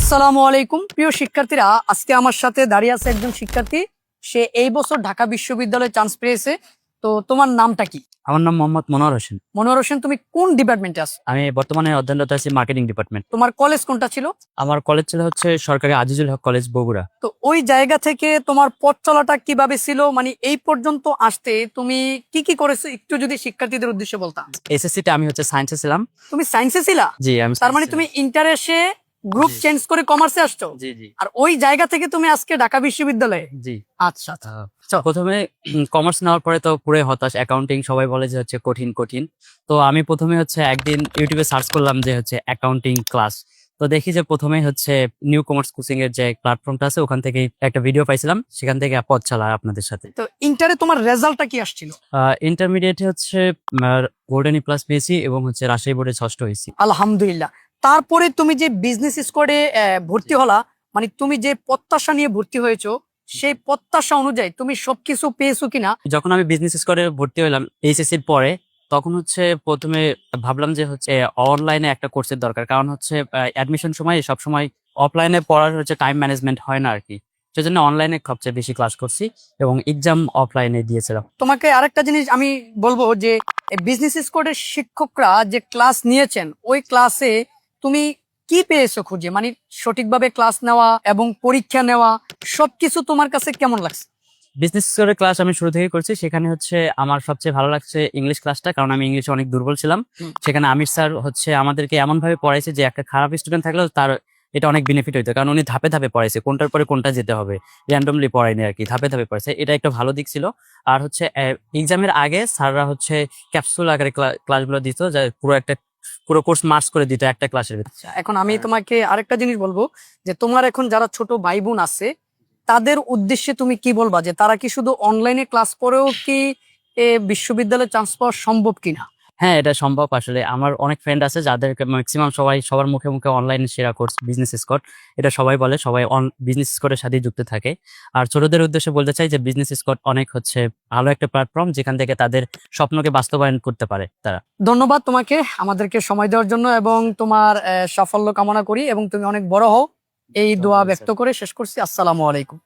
আসসালামু আলাইকুম প্রিয় শিক্ষার্থীরা, আজকে আমার সাথে দাঁড়িয়ে আছে একজন শিক্ষার্থী। সে এই বছর ঢাকা বিশ্ববিদ্যালয়ে চান্স পেয়েছে। তো তোমার নামটা কি? আমার নাম মোহাম্মদ মনোয়ার হোসেন। মনোয়ার হোসেন, তুমি কোন ডিপার্টমেন্টে আছো? আমি বর্তমানে অধ্যয়নরত আছি মার্কেটিং ডিপার্টমেন্ট। তোমার কলেজ কোনটা ছিল? আমার কলেজ ছিল হচ্ছে সরকারি আজিজুল হক কলেজ বগুড়া। তো ওই জায়গা থেকে তোমার পথ চলাটা কিভাবে ছিল, মানে এই পর্যন্ত আসতে তুমি কি কি করেছো একটু যদি শিক্ষার্থীদের উদ্দেশ্যে বলতা। এসএসসি তে আমি হচ্ছে সায়েন্সে ছিলাম। তুমি সায়েন্সে ছিলা? জি, আমি তার মানে science তুমি ছিলাম। ইন্টার এসে গ্রুপ জি। চেঞ্জ করে কমার্সে আসছো? জি জি আর ওই জায়গা থেকে তুমি আজকে ঢাকা বিশ্ববিদ্যালয়ে? জি। আচ্ছা আচ্ছা। প্রথমে কমার্স নেওয়ার পরে তো পুরো হতাশ, অ্যাকাউন্টিং সবাই বলে যে হচ্ছে কঠিন কঠিন। তো আমি প্রথমে হচ্ছে একদিন ইউটিউবে সার্চ করলাম যে হচ্ছে অ্যাকাউন্টিং ক্লাস। তো দেখি যে প্রথমে হচ্ছে নিউ কমার্স কোচিং এর যে প্ল্যাটফর্মটা আছে ওখান থেকে একটা ভিডিও পাইছিলাম, সেখান থেকে পথ চলা আপনাদের সাথে। তো ইন্টারে তোমার রেজাল্টটা কি আসছিল? ইন্টারমিডিয়েটে হচ্ছে গোল্ডেন এ প্লাস পেয়েছি এবং হচ্ছে রাজশাহী বোর্ডে ষষ্ঠ হয়েছি। আলহামদুলিল্লাহ। তারপরে তুমি যে বিজনেস স্কোয়াডে ভর্তি হলা, মানে তুমি যে প্রত্যাশা নিয়ে ভর্তি হয়েছো, সেই প্রত্যাশা অনুযায়ী তুমি সবকিছু পেয়েছো কিনা? যখন আমি বিজনেস স্কোয়াডে ভর্তি হলাম এইচএসসির পরে, তখন হচ্ছে প্রথমে ভাবলাম যে হচ্ছে অনলাইনে একটা কোর্সের দরকার, কারণ হচ্ছে অ্যাডমিশন সময় সব সময় অফলাইনে পড়ার হচ্ছে টাইম ম্যানেজমেন্ট হয় না আর কি। সেজন্য অনলাইনে সবচেয়ে বেশি ক্লাস করছি এবং এক্সাম অফলাইনে দিয়েছিলাম। তোমাকে আরেকটা জিনিস আমি বলবো যে বিজনেস স্কোয়াডের শিক্ষকরা যে ক্লাস নিয়েছেন, ওই ক্লাসে তুমি কি পেয়েছো খুঁজে, মানে সঠিকভাবে ক্লাস নেওয়া এবং পরীক্ষা নেওয়া সবকিছু তোমার কাছে কেমন লাগছে? বিজনেস স্কোয়াডের ক্লাস আমি শুরু থেকে করছি, সেখানে হচ্ছে আমার সবচেয়ে ভালো লাগছে ইংলিশ ক্লাসটা, কারণ আমি ইংলিশে অনেক দুর্বল ছিলাম। সেখানে আমির স্যার হচ্ছে আমাদেরকে এমন ভাবে পড়াইছে যে একটা খারাপ স্টুডেন্ট থাকলেও তার এটা অনেক বেনিফিট হইতো, কারণ উনি ধাপে ধাপে পড়াইছে, কোনটার পরে কোনটা যেতে হবে, র্যান্ডমলি পড়ায়নি আর কি, ধাপে ধাপে পড়াইছে। এটা একটা ভালো দিক ছিল। আর হচ্ছে এক্সামের আগে স্যাররা হচ্ছে ক্যাপসুল আকারে ক্লাসগুলো দিত, যা পুরো কোর্স মার্কস করে দিত একটা ক্লাসের ভিতরে। আচ্ছা, এখন আমি তোমাকে আরেকটা জিনিস বলবো যে তোমার এখন যারা ছোট ভাই বোন আছে তাদের উদ্দেশ্যে তুমি কি বলবা, যে তারা কি শুধু অনলাইনে ক্লাস করেও কি বিশ্ববিদ্যালয়ে চান্স পাওয়া সম্ভব কিনা? হ্যাঁ, এটা সম্ভব। আসলে আমার অনেক ফ্রেন্ড আছে যাদের ম্যাক্সিমাম সবার মুখে মুখে অনলাইনে সেরা কোর্স বিজনেস স্কোয়াড, এটা সবাই বলে, সবাই বিজনেস স্কোয়াডের সাথে যুক্ত থাকে। আর ছোটদের উদ্দেশ্যে বলতে চাই যে বিজনেস স্কোয়াড অনেক হচ্ছে ভালো একটা প্ল্যাটফর্ম, যেখান থেকে তাদের স্বপ্নকে বাস্তবায়ন করতে পারে তারা। ধন্যবাদ তোমাকে আমাদেরকে সময় দেওয়ার জন্য, এবং তোমার সাফল্য কামনা করি এবং তুমি অনেক বড় হও, এই দোয়া ব্যক্ত করে শেষ করছি। আসসালামু আলাইকুম।